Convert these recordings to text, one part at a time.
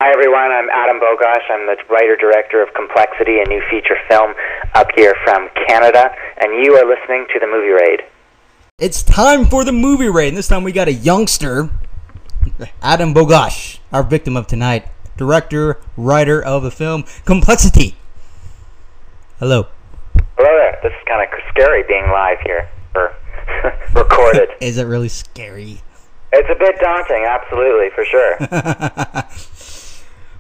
Hi everyone, I'm Adam Bogoch. I'm the writer-director of Complexity, a new feature film up here from Canada, and you are listening to The Movie Raid. It's time for The Movie Raid, and this time we got a youngster, Adam Bogoch, our victim of tonight, director, writer of the film Complexity. Hello. Hello there. This is kind of scary being live here, or recorded. Is it really scary? It's a bit daunting, absolutely, for sure.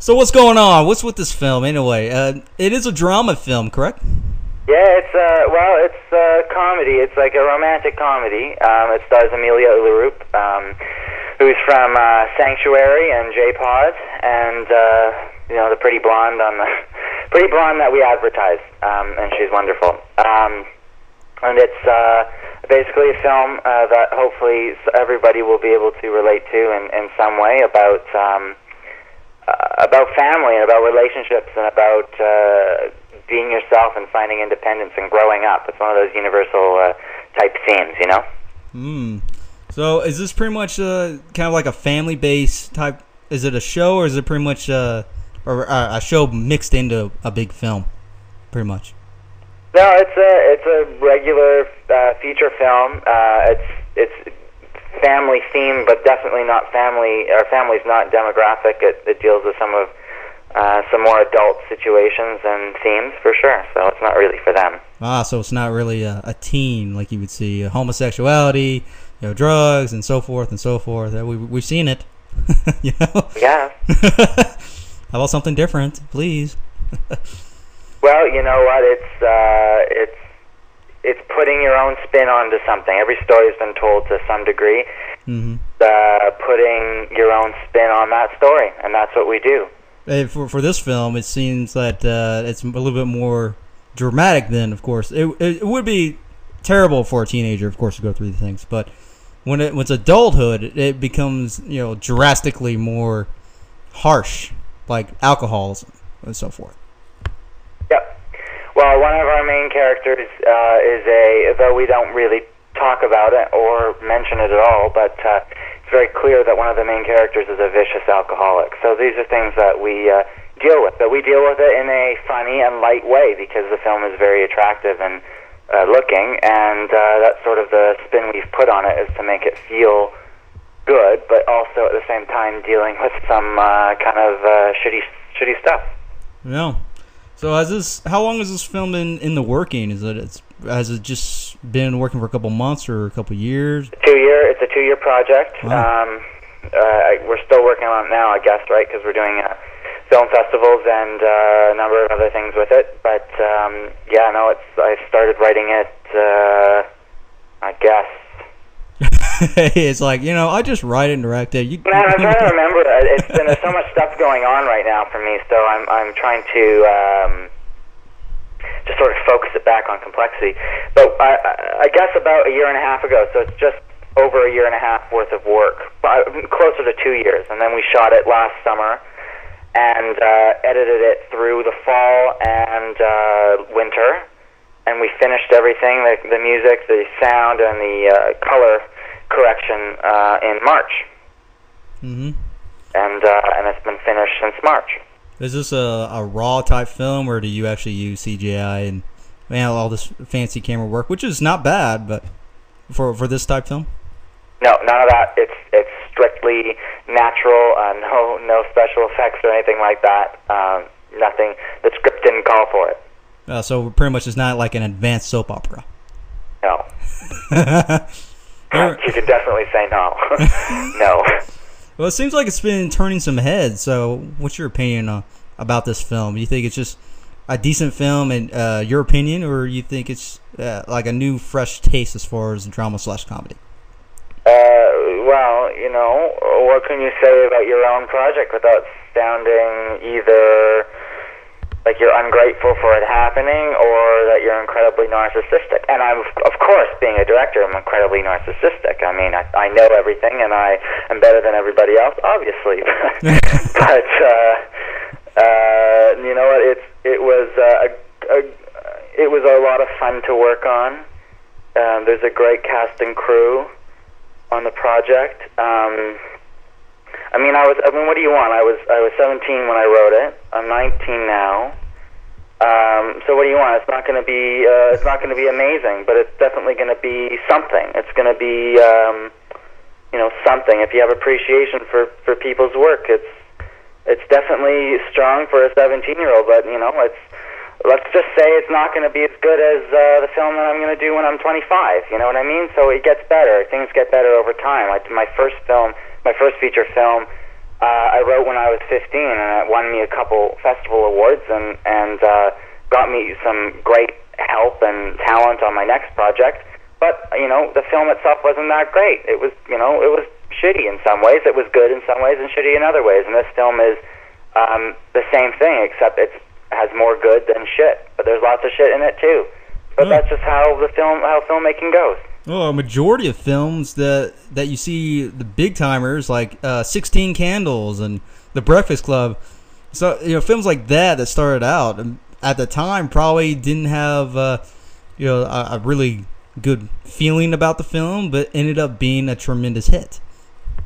So what's going on? What's with this film anyway? It is a drama film, correct? Yeah, it's a comedy. It's like a romantic comedy. It stars Amelia Ullerup, who's from Sanctuary and J-Pod, and the pretty blonde that we advertise, and she's wonderful. And it's basically a film that hopefully everybody will be able to relate to in some way about family and about relationships and about being yourself and finding independence and growing up. It's one of those universal type themes, you know? So is this pretty much kind of like a family-based type? Is it a show, or is it pretty much a show mixed into a big film, pretty much? No, it's a regular feature film. It's family themed, but definitely not family. Our family's not demographic. It deals with some more adult situations and themes for sure. So it's not really for them. So it's not really a teen like you would see homosexuality, drugs, and so forth and so forth. We've seen it. Yeah. How about something different, please? Well, you know what? It's putting your own spin onto something. Every story's been told to some degree. Mm-hmm. Putting your own spin on that story, and that's what we do. For this film, it seems that it's a little bit more dramatic than, of course. It would be terrible for a teenager, of course, to go through these things. But when it's adulthood, it becomes drastically more harsh, like alcoholism and so forth. Yep. Well, one of our main characters though we don't really talk about it or mention it at all, but it's very clear that one of the main characters is a vicious alcoholic. So these are things that we deal with, but we deal with it in a funny and light way because the film is very attractive and looking, and that's sort of the spin we've put on it, is to make it feel good, but also at the same time dealing with some kind of shitty stuff. Yeah. So how long has this film been in the working? Has it just been working for a couple months or a couple years? It's a 2-year project. Wow. We're still working on it now, I guess, right? Because we're doing film festivals and a number of other things with it. But I started writing it, I guess. It's like, I just write it and direct it. Man, I'm trying to remember. There's so much stuff going on right now for me, so I'm trying to just sort of focus it back on Complexity. But I guess about a year and a half ago, so it's just over a year and a half worth of work, closer to 2 years. And then we shot it last summer and edited it through the fall and winter. And we finished everything, the music, the sound, and the color correction in March. Mm-hmm. And it's been finished since March. Is this a raw type film, or do you actually use CGI and all this fancy camera work, which is not bad, but for this type film? No, none of that. It's strictly natural. No special effects or anything like that. Nothing. The script didn't call for it. So pretty much it's not like an advanced soap opera. No. You can definitely say no. No. Well, it seems like it's been turning some heads. So what's your opinion about this film? Do you think it's just a decent film, in your opinion, or you think it's like a new, fresh taste as far as drama/comedy? Well, what can you say about your own project without sounding either like you're ungrateful for it happening, or that you're incredibly narcissistic? And I'm, of course, being a director, I'm incredibly narcissistic. I mean, I know everything, and I am better than everybody else, obviously. But you know what? It was a lot of fun to work on. There's a great cast and crew on the project. I mean, what do you want? I was 17 when I wrote it. I'm 19 now. So what do you want? It's not going to be amazing, but it's definitely going to be something. It's going to be something. If you have appreciation for people's work, it's definitely strong for a 17-year-old. But let's just say it's not going to be as good as the film that I'm going to do when I'm 25. You know what I mean? So it gets better. Things get better over time. My first feature film, I wrote when I was 15, and it won me a couple festival awards, and got me some great help and talent on my next project. But the film itself wasn't that great. It was shitty in some ways. It was good in some ways and shitty in other ways. And this film is the same thing, except it has more good than shit. But there's lots of shit in it too. But that's just how filmmaking goes. Well, a majority of films that you see, the big timers like 16 Candles and The Breakfast Club, so films like that started out at the time probably didn't have a really good feeling about the film, but ended up being a tremendous hit.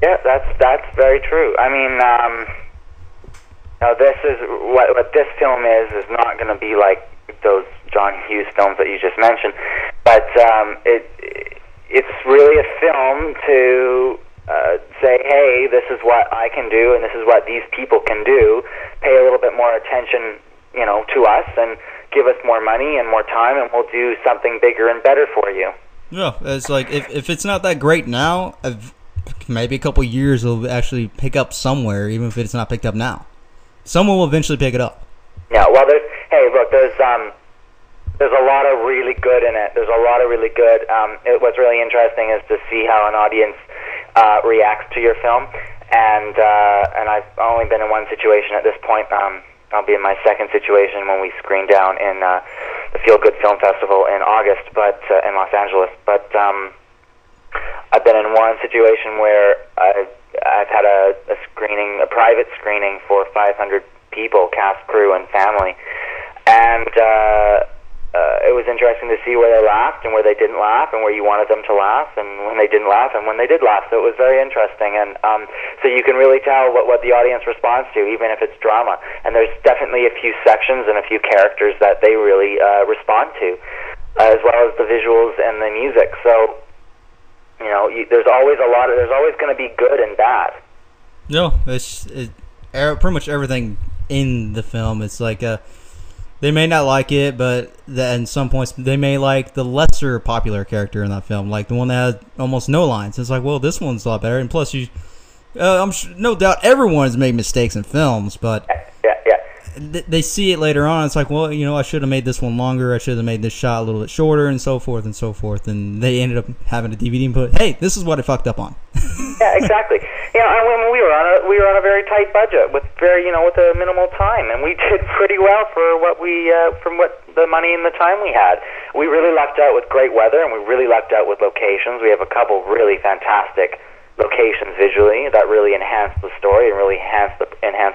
Yeah, that's very true. I mean, this is what this film is not going to be like those John Hughes films that you just mentioned, but it's really a film to say, hey, this is what I can do, and this is what these people can do. Pay a little bit more attention, to us, and give us more money and more time, and we'll do something bigger and better for you. Yeah, it's like if it's not that great now, maybe a couple years it'll actually pick up somewhere, even if it's not picked up now. Someone will eventually pick it up. Yeah, well, there's a lot of really good in it. There's a lot of really good. What's really interesting is to see how an audience reacts to your film, and I've only been in one situation at this point. I'll be in my second situation when we screen down in the Feel Good Film Festival in August, but in Los Angeles. But I've been in one situation where I've had a private screening for 500 people, cast, crew, and family, and it was interesting to see where they laughed and where they didn't laugh, and where you wanted them to laugh, and when they didn't laugh, and when they did laugh. So it was very interesting, and so you can really tell what the audience responds to, even if it's drama. And there's definitely a few sections and a few characters that they really respond to, as well as the visuals and the music. So there's always going to be good and bad. No, it's pretty much everything in the film. It's like they may not like it, but in some points they may like the lesser popular character in that film, like the one that had almost no lines. It's like, well, this one's a lot better. And plus, no doubt everyone's made mistakes in films, but they see it later on. It's like, well, I should have made this one longer. I should have made this shot a little bit shorter, and so forth and so forth. And they ended up having a DVD and put, hey, this is what I fucked up on. Yeah, exactly. I mean, we were on a very tight budget with with a minimal time, and we did pretty well for what the money and the time we had. We really lucked out with great weather, and we really lucked out with locations. We have a couple really fantastic locations visually that really enhance the story and really enhance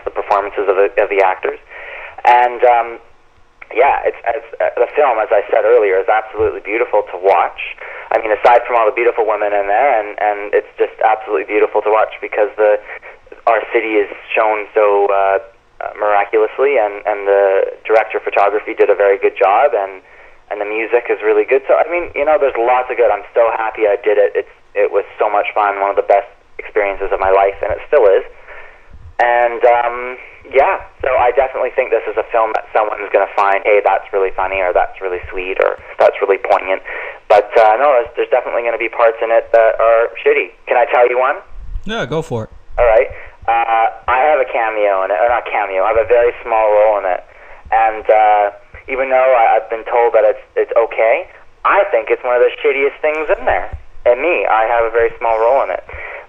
the performances of the actors. And it's the film, as I said earlier, is absolutely beautiful to watch. I mean, aside from all the beautiful women in there, and it's just absolutely beautiful to watch because our city is shown so miraculously, and the director of photography did a very good job, and the music is really good. So I mean, there's lots of good. I'm so happy I did it. It was so much fun, one of the best experiences of my life, and it still is. And so I definitely think this is a film that someone's going to find, hey, that's really funny, or that's really sweet, or that's really poignant. But no, there's definitely going to be parts in it that are shitty. Can I tell you one? Yeah, go for it. All right. I have a cameo in it, or not cameo. I have a very small role in it, and even though I've been told that it's okay, I think it's one of the shittiest things in there. And me, I have a very small role in it.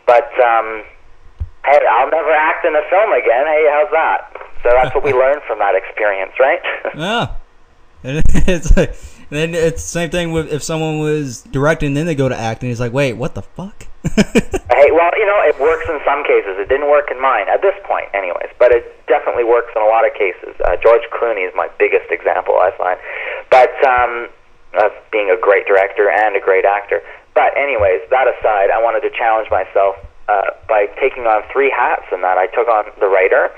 But hey, I'll never act in a film again. Hey, how's that? So that's what we learned from that experience, right? Yeah. It's like, then it's the same thing with if someone was directing, then they go to acting. It's like, wait, what the fuck? Hey, well, it works in some cases. It didn't work in mine at this point, anyways. But it definitely works in a lot of cases. George Clooney is my biggest example, I find. But of being a great director and a great actor. But anyways, that aside, I wanted to challenge myself by taking on 3 hats in that. I took on the writer,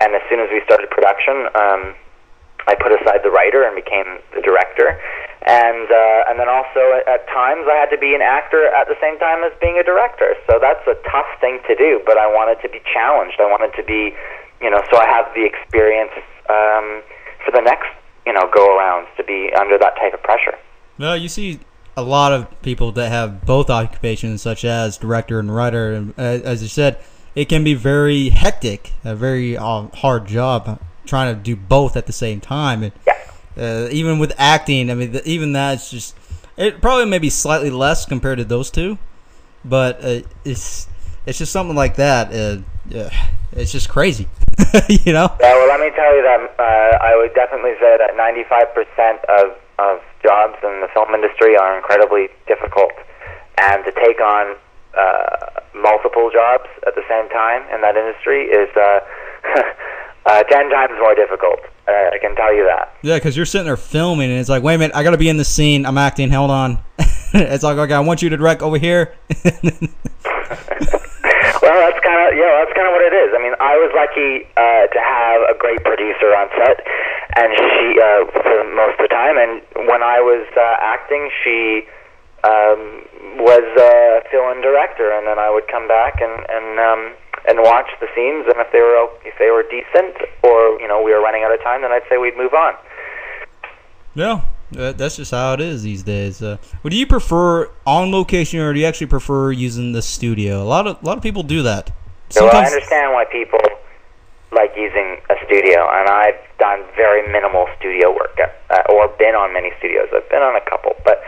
and as soon as we started production, I put aside the writer and became the director. And then also at times I had to be an actor at the same time as being a director. So that's a tough thing to do, but I wanted to be challenged. I wanted to be, so I have the experience for the next, go-arounds to be under that type of pressure. Well, you see a lot of people that have both occupations, such as director and writer. And as you said, it can be very hectic, a very hard job trying to do both at the same time. And, even with acting, I mean, even that's just, it probably maybe slightly less compared to those two, but it's just something like that. It's just crazy, Yeah, well, let me tell you that I would definitely say that 95% of jobs in the film industry are incredibly difficult, and to take on multiple jobs at the same time in that industry is 10 times more difficult. I can tell you that. Yeah, because you're sitting there filming, and it's like, wait a minute, I got to be in the scene. I'm acting. Hold on. It's like, okay, I want you to direct over here. Well, that's kind of what it is. I mean, I was lucky to have a great producer on set, and she for most of the time. And when I was acting, she was a fill-in director, and then I would come back and watch the scenes, and if they were decent, or we were running out of time, then I'd say we'd move on. Yeah, that's just how it is these days. Well, do you prefer on location, or do you actually prefer using the studio? A lot of people do that. Well, I understand why people like using a studio, and I've done very minimal studio work, or been on many studios. I've been on a couple, but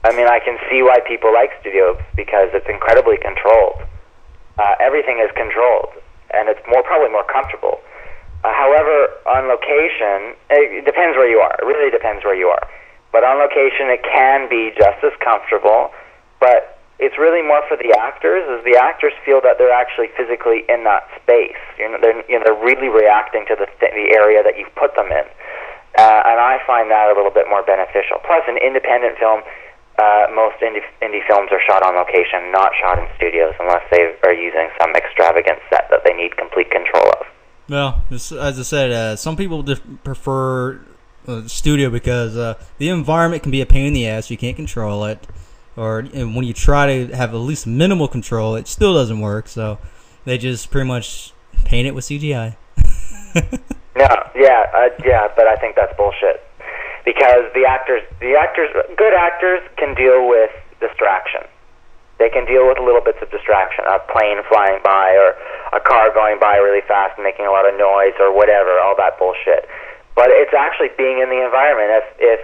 I mean, I can see why people like studios, because it's incredibly controlled. Everything is controlled, and it's probably more comfortable. However, on location, it depends where you are. It really depends where you are. But on location, it can be just as comfortable, but it's really more for the actors, as the actors feel that they're actually physically in that space. They're really reacting to the area that you've put them in. And I find that a little bit more beneficial. Plus, an independent film, most indie films are shot on location, not shot in studios, unless they are using some extravagant set that they need complete control of. Well, as I said, some people prefer studio because the environment can be a pain in the ass. You can't control it, and when you try to have at least minimal control, it still doesn't work. So they just pretty much paint it with CGI. Yeah, but I think that's bullshit, because good actors can deal with distraction. They can deal with little bits of distraction, a plane flying by, or a car going by really fast and making a lot of noise, or whatever, all that bullshit. But it's actually being in the environment. If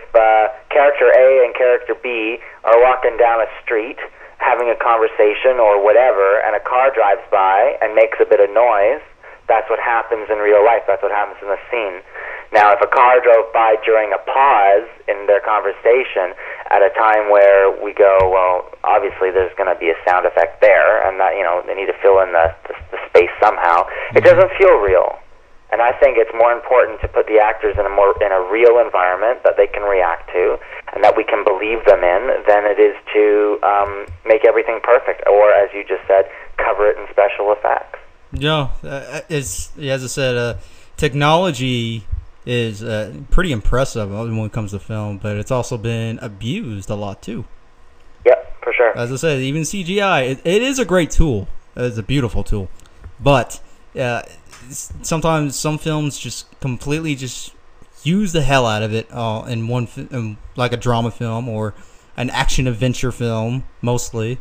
character A and character B are walking down a street, having a conversation or whatever, and a car drives by and makes a bit of noise, that's what happens in real life. That's what happens in the scene. Now, if a car drove by during a pause in their conversation at a time where we go, well, obviously there's going to be a sound effect there, and that they need to fill in the space somehow. It doesn't feel real, and I think it's more important to put the actors in a real environment that they can react to and that we can believe them in than it is to make everything perfect, or, as you just said, cover it in special effects. Yeah, as I said, technology is pretty impressive when it comes to film, but it's also been abused a lot too. Yep, for sure. As I said, even CGI, it is a great tool. It's a beautiful tool, but sometimes some films just completely just use the hell out of it in one like a drama film or an action adventure film mostly,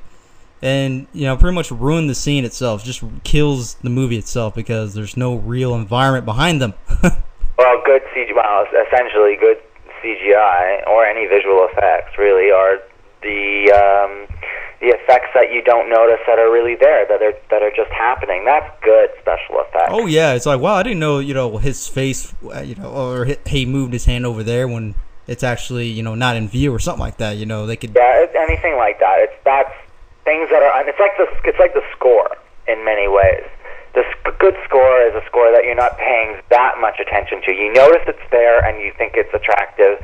and pretty much ruin the scene itself. Just kills the movie itself because there's no real environment behind them. Well, essentially good CGI or any visual effects really are the effects that you don't notice that are really there, that are just happening. That's good special effects. Oh yeah, it's like, wow, I didn't know his face, or he moved his hand over there when it's actually not in view or something like that. They could anything like that. That's things that are. It's like the score in many ways. The good score is a score that you're not paying that much attention to. You notice it's there and you think it's attractive,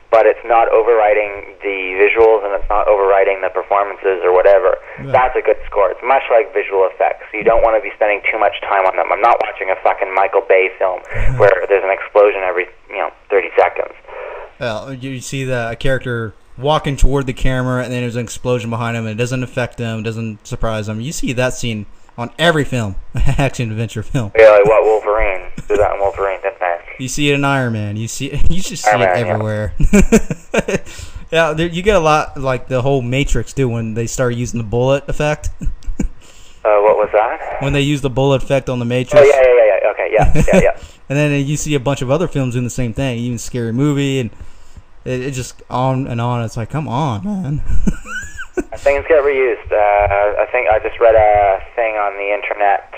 but it's not overriding the visuals and it's not overriding the performances or whatever. Yeah. That's a good score. It's much like visual effects. You don't want to be spending too much time on them. I'm not watching a fucking Michael Bay film where there's an explosion every 30 seconds. Well, you see a character walking toward the camera and then there's an explosion behind him and it doesn't affect them, doesn't surprise them. You see that scene on every film, action adventure film. Really? What, Wolverine? Do that in Wolverine, didn't I? You see it in Iron Man. You just see it everywhere. Yeah, you get a lot like the whole Matrix too when they start using the bullet effect. What was that? When they use the bullet effect on the Matrix. Oh yeah. Okay, yeah. And then you see a bunch of other films doing the same thing, even Scary Movie, and it just on and on. It's like, come on, man. Things get reused. I think I just read a thing on the internet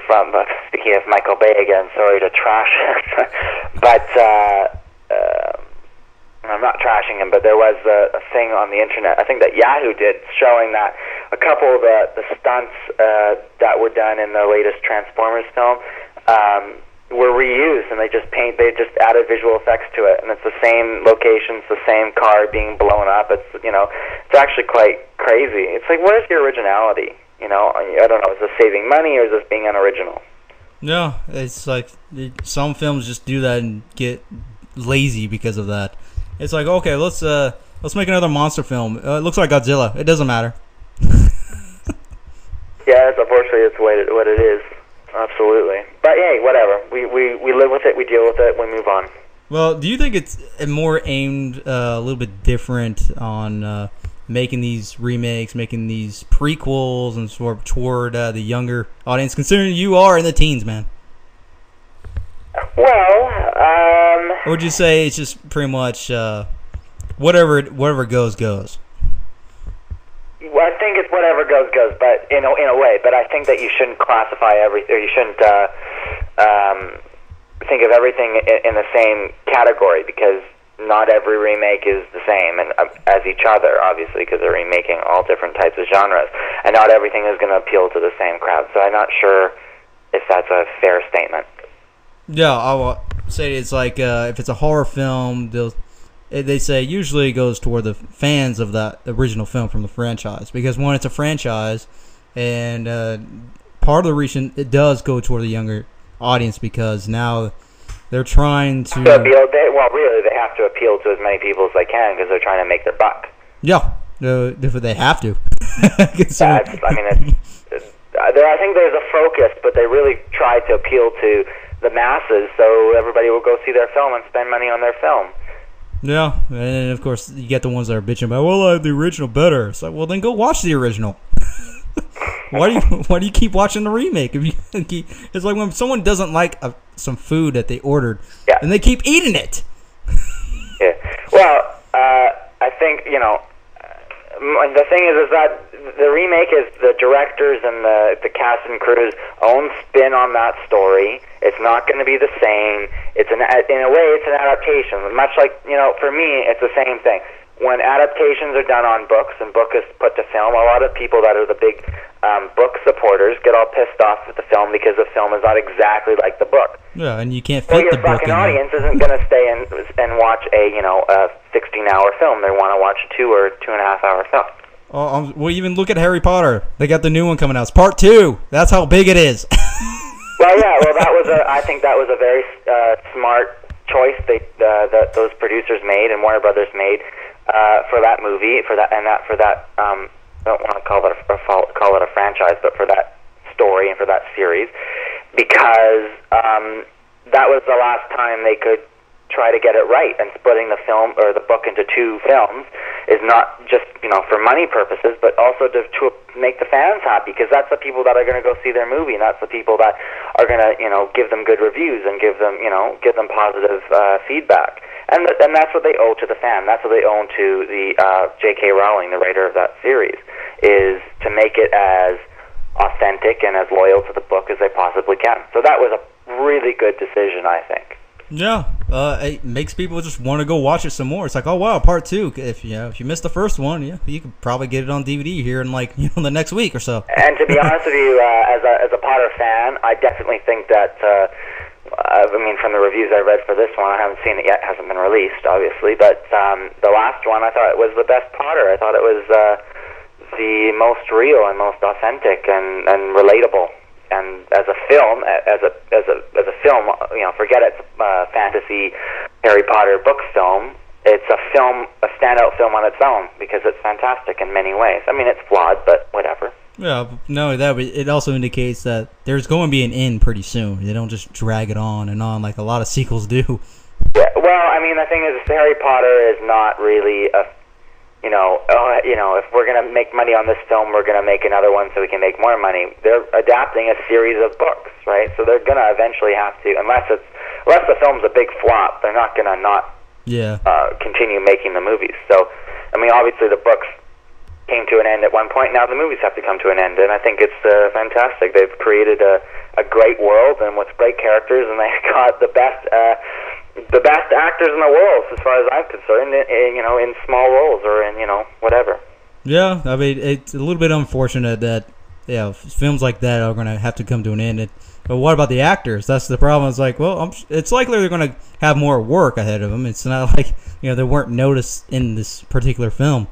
from, speaking of Michael Bay again, sorry to trash him, but I'm not trashing him, but there was a thing on the internet, I think that Yahoo did, showing that a couple of the stunts that were done in the latest Transformers film were reused, and they just added visual effects to it, and it's the same locations, the same car being blown up. It's it's actually quite crazy. It's like, where's the originality? I don't know. Is this saving money or is this being unoriginal? No, it's like some films just do that and get lazy because of that. It's like, okay, let's make another monster film. It looks like Godzilla. It doesn't matter. Yeah, unfortunately, it's what it is. Absolutely. But hey, whatever. We live with it, we deal with it, we move on. Well, do you think it's more aimed a little bit different on making these remakes, making these prequels, and sort of toward the younger audience, considering you are in the teens, man? Well, or would you say it's just pretty much whatever goes? Well, I think it's whatever goes, but in a way. But I think that you shouldn't classify everything, or you shouldn't think of everything in the same category, because not every remake is the same and as each other, obviously, because they're remaking all different types of genres, and not everything is going to appeal to the same crowd. So I'm not sure if that's a fair statement. Yeah, I will say it's like if it's a horror film, they say usually it goes toward the fans of that original film from the franchise, because one, it's a franchise, and part of the reason it does go toward the younger audience because now they're trying to appeal. Really, they have to appeal to as many people as they can because they're trying to make their buck. Yeah, they have to. I think there's a focus, but they really try to appeal to the masses, so everybody will go see their film and spend money on their film. Yeah, and of course you get the ones that are bitching about, well, I like the original better. It's like, well, then go watch the original. Why do you keep watching the remake? It's like when someone doesn't like some food that they ordered, and they keep eating it. Yeah. Well, I think the thing is that the remake is the directors and the cast and crew's own spin on that story. It's not going to be the same. In a way, it's an adaptation. Much like, for me, it's the same thing. When adaptations are done on books and book is put to film, a lot of people that are the big book supporters get all pissed off with the film because the film is not exactly like the book. Yeah, and you can't fit the book in. Your fucking audience isn't going to stay and watch a 16-hour film. They want to watch a 2 or 2.5 hour film. Well, even look at Harry Potter. They got the new one coming out. It's part 2. That's how big it is. Well, yeah. Well, I think that was a very smart choice that those producers made and Warner Brothers made for that movie, for that. I don't want to call it a franchise, but for that story and for that series, because that was the last time they could try to get it right, and splitting the film or the book into 2 films is not just for money purposes, but also to make the fans happy, because that's the people that are going to go see their movie, and that's the people that are going to give them good reviews and give them positive feedback, and that's what they owe to the fan. That's what they owe to the J.K. Rowling, the writer of that series, is to make it as authentic and as loyal to the book as they possibly can. So that was a really good decision, I think. Yeah, it makes people just want to go watch it some more. It's like, oh wow, part 2. If you missed the first one, you could probably get it on DVD here in the next week or so. And to be honest with you, as a Potter fan, I definitely think that I mean, from the reviews I read for this one, I haven't seen it yet. It hasn't been released, obviously. But the last one, I thought it was the best Potter. I thought it was the most real and most authentic and relatable. And as a film, as a film, forget it's a fantasy Harry Potter book film. It's a standout film on its own because it's fantastic in many ways. I mean, it's flawed, but whatever. Yeah, no, it also indicates that there's going to be an end pretty soon. They don't just drag it on and on like a lot of sequels do. Yeah, well, I mean, the thing is, Harry Potter is not really a, if we're going to make money on this film, we're going to make another one so we can make more money. They're adapting a series of books, right? So they're going to eventually have to, unless the film's a big flop, they're not going to continue making the movies. So, I mean, obviously the books came to an end at one point. Now the movies have to come to an end, and I think it's fantastic. They've created a great world and with great characters, and they've got the best actors in the world, as far as I'm concerned. In small roles or in whatever. Yeah, I mean, it's a little bit unfortunate that films like that are going to have to come to an end. But what about the actors? That's the problem. It's like, well, it's likely they're going to have more work ahead of them. It's not like they weren't noticed in this particular film.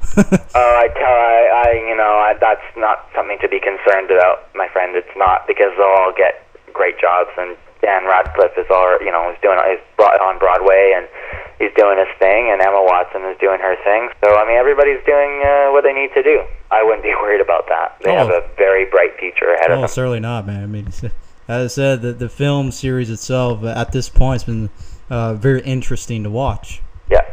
That's not something to be concerned about, my friend. It's not, because they'll all get great jobs, and Dan Radcliffe is he's on Broadway and he's doing his thing, and Emma Watson is doing her thing. So I mean, everybody's doing what they need to do. I wouldn't be worried about that. They have a very bright future ahead of them. Certainly not, man. I mean, as I said, the film series itself at this point has been very interesting to watch. Yeah.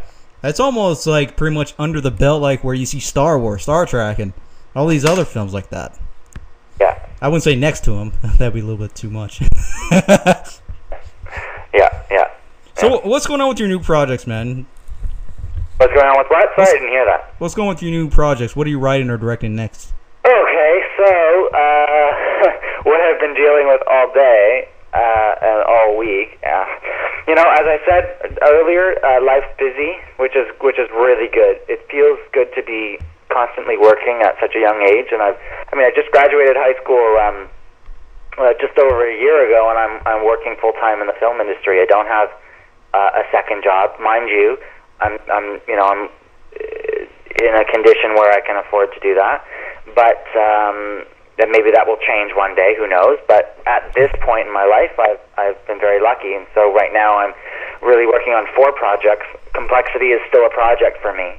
It's almost like pretty much under the belt, like where you see Star Wars, Star Trek, and all these other films like that. Yeah. I wouldn't say next to them. That'd be a little bit too much. Yeah. So what's going on with your new projects, man? What's going on with what? Sorry, I didn't hear that. What's going on with your new projects? What are you writing or directing next? Okay, so what I've been dealing with all day and all week. As I said earlier, life's busy, which is really good. It feels good to be constantly working at such a young age, and I just graduated high school just over a year ago, and I'm working full time in the film industry. I don't have a second job, mind you. I'm in a condition where I can afford to do that, but then maybe that will change one day. Who knows? But at this point in my life, I've been very lucky, and so right now I'm really working on 4 projects. Complexity is still a project for me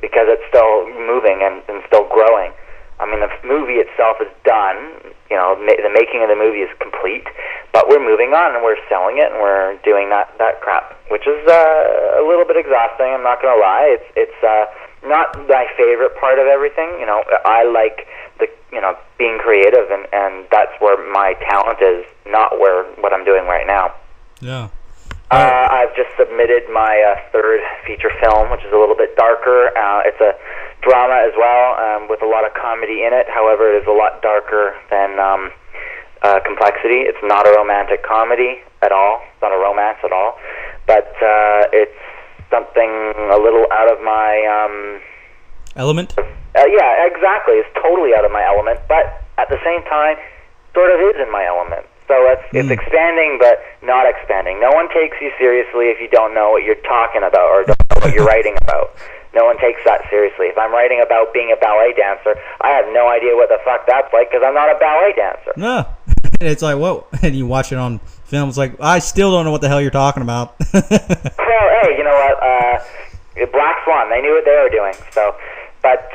because it's still moving and still growing. I mean, the movie itself is done. The making of the movie is complete, but we're moving on and we're selling it and we're doing that crap, which is a little bit exhausting. I'm not going to lie. It's not my favorite part of everything. I like being creative, and that's where my talent is, not what I'm doing right now. Yeah. I've just submitted my 3rd feature film, which is a little bit darker. It's a drama as well, with a lot of comedy in it. However, it is a lot darker than Complexity. It's not a romantic comedy at all. It's not a romance at all. But it's something a little out of my... element? Yeah, exactly. It's totally out of my element, but at the same time, sort of is in my element. So it's expanding, but not expanding. No one takes you seriously if you don't know what you're talking about or don't know what you're writing about. No one takes that seriously. If I'm writing about being a ballet dancer, I have no idea what the fuck that's like because I'm not a ballet dancer. No. It's like, whoa. And you watch it on film, it's like, I still don't know what the hell you're talking about. Well, hey, you know what? Black Swan, they knew what they were doing. So, but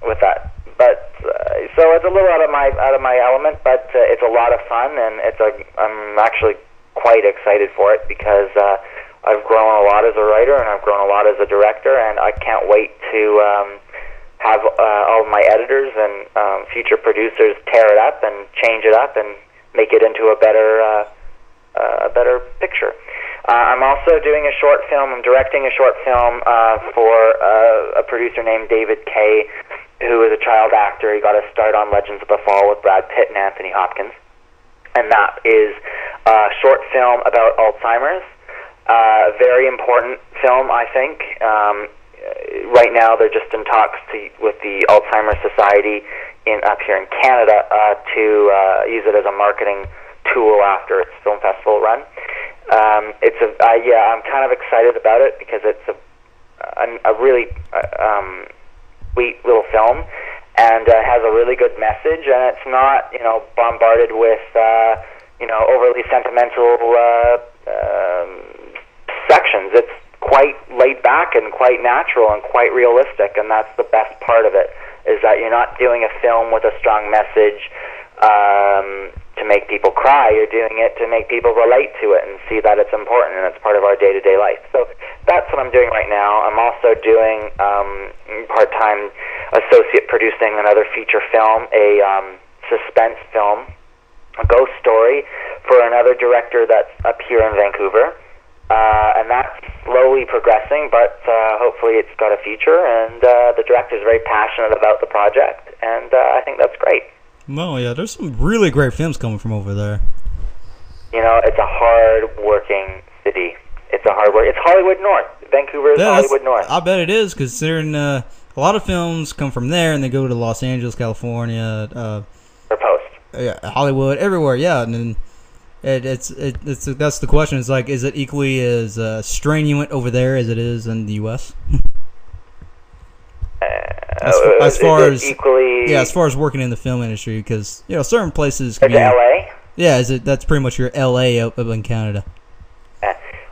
with that. But so it's a little out of my element, but it's a lot of fun, and I'm actually quite excited for it because I've grown a lot as a writer and I've grown a lot as a director, and I can't wait to have all of my editors and future producers tear it up and change it up and make it into a better picture. I'm also doing a short film. I'm directing a short film for a producer named David Kay, who is a child actor. He got a start on Legends of the Fall with Brad Pitt and Anthony Hopkins. And that is a short film about Alzheimer's. A very important film, I think. Right now, they're just in talks with the Alzheimer's Society up here in Canada to use it as a marketing tool after its film festival run. I'm kind of excited about it because it's a really sweet little film, and has a really good message, and it's not bombarded with overly sentimental sections. It's quite laid back and quite natural and quite realistic, and that's the best part of it, is that you're not doing a film with a strong message to make people cry. You're doing it to make people relate to it and see that it's important and it's part of our day-to-day life. So that's what I'm doing right now. I'm also doing part-time associate producing another feature film, a suspense film, a ghost story for another director that's up here in Vancouver. And that's slowly progressing, but hopefully it's got a feature, and the director's very passionate about the project, and I think that's great. Well, yeah, there's some really great films coming from over there. It's a hard-working city. It's Hollywood North. Vancouver is Hollywood North. I bet it is, considering a lot of films come from there, and they go to Los Angeles, California, or Post. Yeah, Hollywood, everywhere, yeah, and then that's the question. It's like, is it equally as strenuous over there as it is in the U.S.? as far as working in the film industry, because certain places can be LA. Yeah, that's pretty much your LA up in Canada.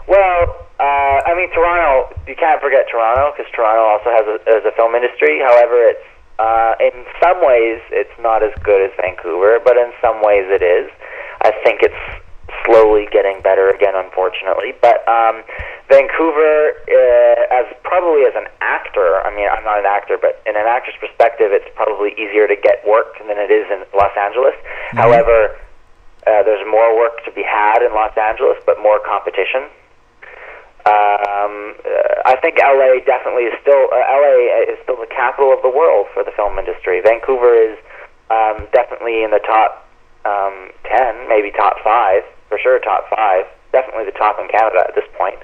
Well, I mean, Toronto. You can't forget Toronto, because Toronto also has a film industry. However, it's in some ways it's not as good as Vancouver, but in some ways it is. I think it's slowly getting better again, unfortunately. But Vancouver, as an actor, I mean, I'm not an actor, but in an actor's perspective, it's probably easier to get work than it is in Los Angeles. Mm-hmm. However, there's more work to be had in Los Angeles, but more competition. I think LA definitely is still the capital of the world for the film industry. Vancouver is definitely in the top 10, maybe top 5, for sure top 5, definitely the top in Canada at this point.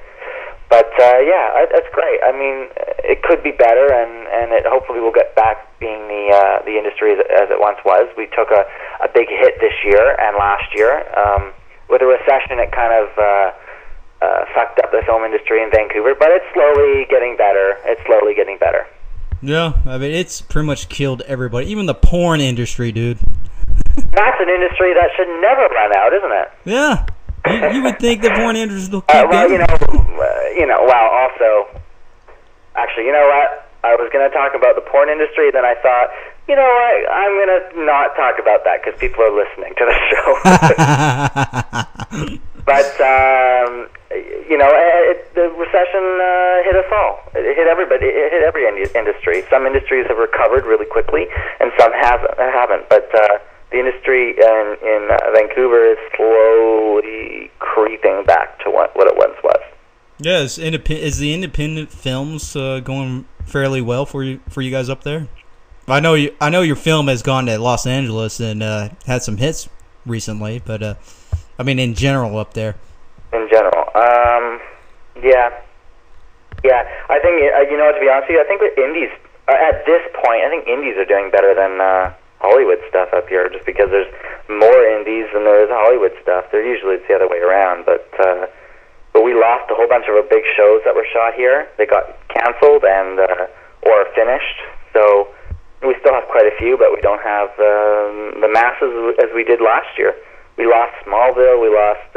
But that's great. I mean, it could be better, and it hopefully will get back being the industry as it once was. We took a big hit this year and last year. With a recession, it kind of fucked up the film industry in Vancouver, but it's slowly getting better. Yeah, I mean, it's pretty much killed everybody, even the porn industry, dude. That's an industry that should never run out, isn't it? Yeah. You would think the porn industry will keep going. Also, actually, you know what? I was going to talk about the porn industry, then I thought, you know what? I'm going to not talk about that because people are listening to the show. But, the recession hit us all. It hit everybody. It hit every industry. Some industries have recovered really quickly, and some haven't. But the industry in Vancouver is slowly creeping back to what it once was. Yeah, is the independent films going fairly well for you guys up there? I know your film has gone to Los Angeles and had some hits recently, but I mean in general up there. In general, yeah. I think to be honest with you, I think with indies at this point, I think indies are doing better than Hollywood stuff up here, just because there's more indies than there is Hollywood stuff. Usually it's the other way around, but we lost a whole bunch of our big shows that were shot here. They got canceled and or finished, so we still have quite a few, but we don't have the masses as we did last year. We lost Smallville. We lost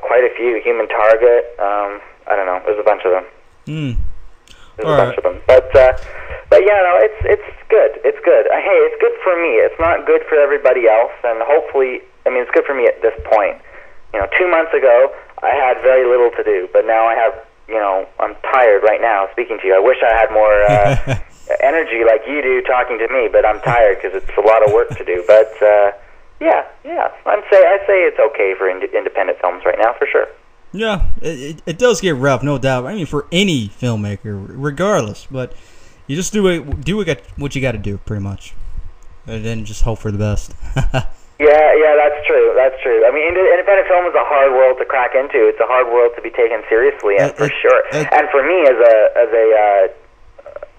quite a few. Human Target. I don't know. There's a bunch of them. There's a bunch of them. But yeah, no, it's good. It's good. Hey, it's good for me. It's not good for everybody else, and hopefully, I mean, it's good for me at this point. 2 months ago, I had very little to do, but now I have, I'm tired right now speaking to you. I wish I had more energy like you do talking to me, but I'm tired because it's a lot of work to do. But yeah, I'd say it's okay for independent films right now, for sure. Yeah, it does get rough, no doubt. I mean, for any filmmaker, regardless. But you just do what you got to do, pretty much, and then just hope for the best. Yeah, that's true. I mean, independent film is a hard world to crack into. It's a hard world to be taken seriously, and for sure. And for me,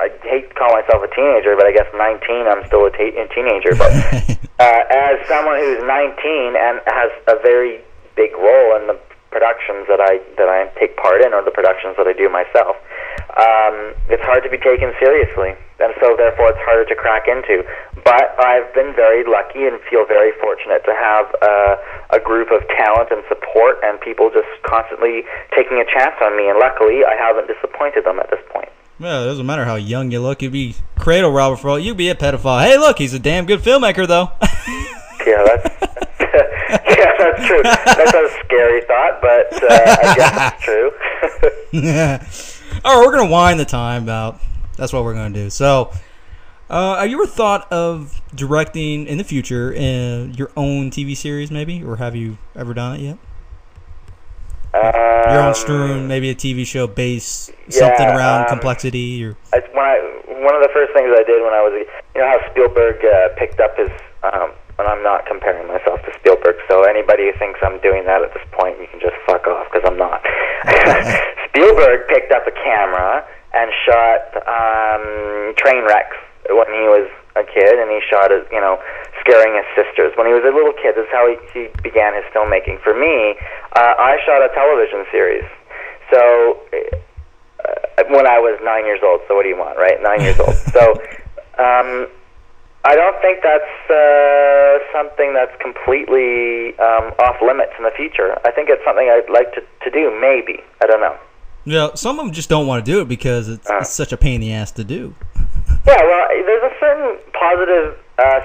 I hate to call myself a teenager, but I guess 19, I'm still a teenager. But As someone who's 19 and has a very big role in the productions that I take part in, or the productions that I do myself, it's hard to be taken seriously, and so therefore it's harder to crack into. But I've been very lucky and feel very fortunate to have a group of talent and support, and people just constantly taking a chance on me, and luckily I haven't disappointed them at this point. Well, it doesn't matter how young you look. You'd be cradle robber for all. You'd be a pedophile. Hey, look, he's a damn good filmmaker, though. Yeah, that's yeah, that's true. That's a scary thought, but I guess it's true. Yeah. All right, we're gonna wind the time out. That's what we're gonna do. So, have you ever thought of directing in the future your own TV series, maybe, or have you ever done it yet? Your own strewn, maybe a TV show based something around complexity, or one of the first things I did when I was, you know how Spielberg picked up his, and I'm not comparing myself to Spielberg, so anybody who thinks I'm doing that at this point, you can just fuck off, because I'm not. Spielberg picked up a camera and shot train wrecks when he was a kid, and he shot it, you know, scaring his sisters. When he was a little kid, that's how he began his filmmaking. For me, I shot a television series. So when I was 9 years old, so what do you want, right? 9 years old. So I don't think that's something that's completely off limits in the future. I think it's something I'd like to do, maybe. I don't know. Yeah, some of them just don't want to do it because it's such a pain in the ass to do. Yeah, well, there's a certain positive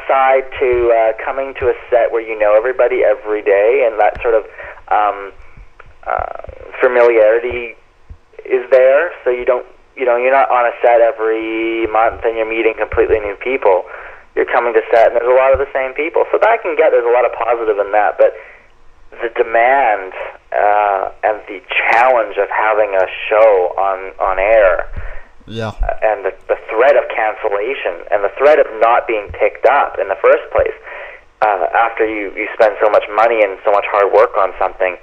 side to coming to a set where you know everybody every day, and that sort of familiarity is there. So you don't, you know, you're not on a set every month and you're meeting completely new people. You're coming to set and there's a lot of the same people. So that I can get, there's a lot of positive in that, but the demand and the challenge of having a show on air. Yeah. And the threat of cancellation and the threat of not being picked up in the first place after you spend so much money and so much hard work on something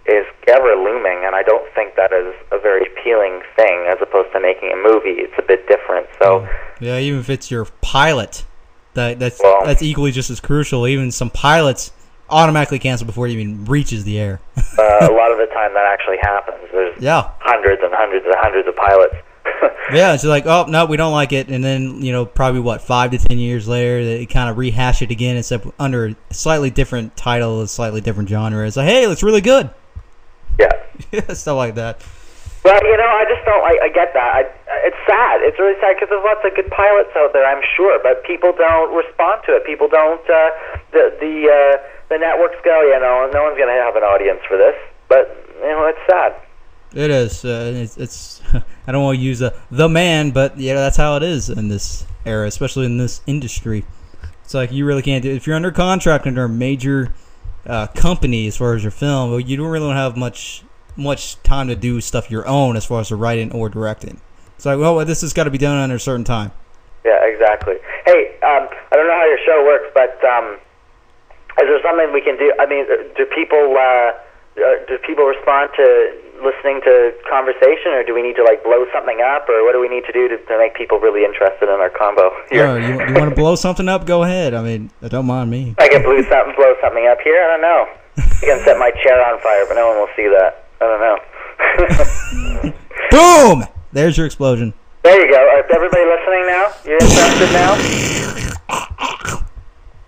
is ever looming, and I don't think that is a very appealing thing as opposed to making a movie. It's a bit different. So yeah, even if it's your pilot, that's equally just as crucial. Even some pilots automatically cancel before it even reaches the air. A lot of the time that actually happens. There's hundreds and hundreds and hundreds of pilots. Yeah, it's like, oh, no, we don't like it. And then, you know, probably, 5 to 10 years later, they kind of rehash it again, except under a slightly different title, a slightly different genre. It's like, hey, it's really good. Yeah. Stuff like that. Well, you know, I just don't, I get that. It's sad. It's really sad because there's lots of good pilots out there, I'm sure, but people don't respond to it. People don't, the networks go, you know, no one's going to have an audience for this. But, you know, it's sad. It is. It's I don't want to use the man, but yeah, that's how it is in this era, especially in this industry. It's like you really can't do. If you're under contract under a major company as far as your film, well, you don't really have much time to do stuff your own as far as the writing or directing. It's like, well, this has got to be done under a certain time. Yeah, exactly. Hey, I don't know how your show works, but is there something we can do? I mean, do people respond to listening to conversation, or do we need to blow something up, or what do we need to do to make people really interested in our combo here? Oh, you want to blow something up? Go ahead. I mean, don't mind me. I can blow something up here. I don't know. I can set my chair on fire, but no one will see that. I don't know. Boom! There's your explosion. There you go. Is everybody listening now? You're interested now?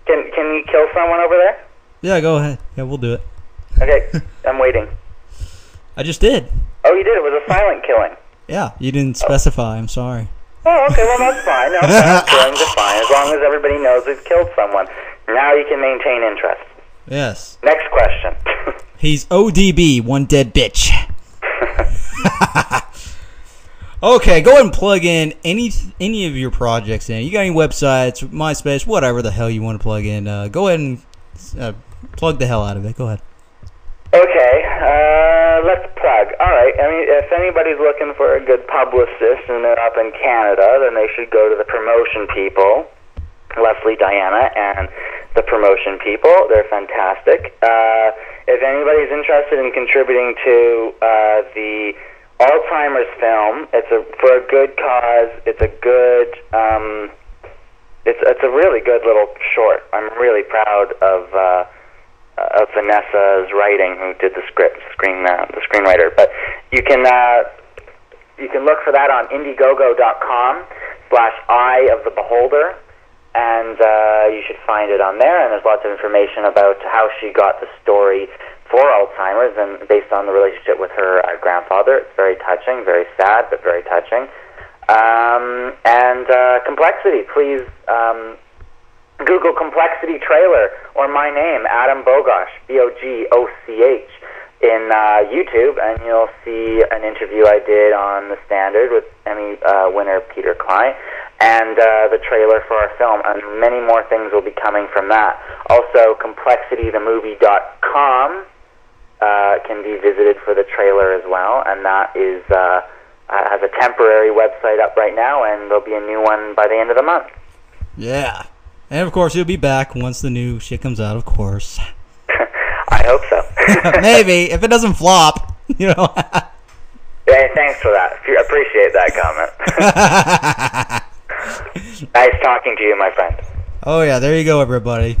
Can you kill someone over there? Yeah, go ahead. Yeah, we'll do it. Okay, I'm waiting. I just did. Oh, you did? It was a silent killing. Yeah, you didn't specify. I'm sorry. Oh, okay, well, that's fine. No, silent killings are fine, as long as everybody knows we've killed someone. Now you can maintain interest. Yes. Next question. He's ODB, one dead bitch. Okay, go ahead and plug in any of your projects in. You got any websites, MySpace, whatever the hell you want to plug in. Go ahead and plug the hell out of it. Go ahead. Okay, let's plug. All right, I mean, if anybody's looking for a good publicist and they're up in Canada, then they should go to the promotion people, Leslie, Diana, and the promotion people. They're fantastic. If anybody's interested in contributing to the Alzheimer's film, it's for a good cause. It's a good It's a really good little short. I'm really proud of Vanessa's writing, who did the script, the screenwriter. But you can look for that on Indiegogo.com/Eye of the Beholder, and you should find it on there. And there's lots of information about how she got the story for Alzheimer's, and based on the relationship with her grandfather. It's very touching, very sad, but very touching. And Complexity, please Google Complexity trailer or my name, Adam Bogoch, Bogoch, in YouTube, and you'll see an interview I did on The Standard with Emmy winner Peter Klein, and the trailer for our film, and many more things will be coming from that. Also, ComplexityTheMovie.com can be visited for the trailer as well, and that is has a temporary website up right now, and there'll be a new one by the end of the month. Yeah. And, of course, you'll be back once the new shit comes out, of course. I hope so. Maybe, if it doesn't flop, you know. Hey, thanks for that. Appreciate that comment. Nice talking to you, my friend. Oh, yeah, there you go, everybody.